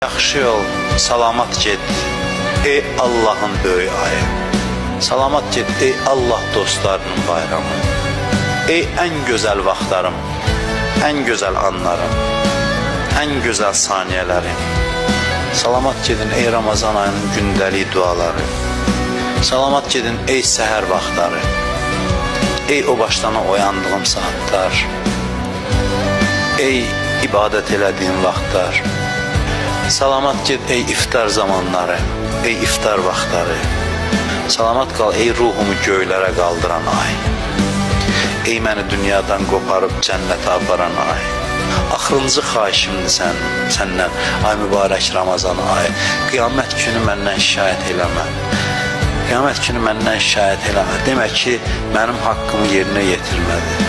Yaxşı yol, salamat get, ey Allah'ın böyük ayı. Salamat get, ey Allah dostlarının bayramı. Ey en güzel vaxtlarım, en güzel anlarım, en güzel saniyelerim. Salamat gedin ey Ramazan ayının gündəlik duaları. Salamat gedin ey səhər vaxtları. Ey o başlana oyandığım saatler. Ey ibadet elədiyim vaxtlar. Salamat get ey iftar zamanları, ey iftar vaxtları. Salamat qal ey ruhumu göylərə qaldıran ay. Ey məni dünyadan qoparıb cənnətə aparan ay. Axırıncı xahişimdir səndən, ay mübarək Ramazan ay. Qiyamət günü məndən şikayət eləmə. Qiyamət günü məndən şikayət eləmə. Demək ki, mənim haqqımı yerinə yetirmədi.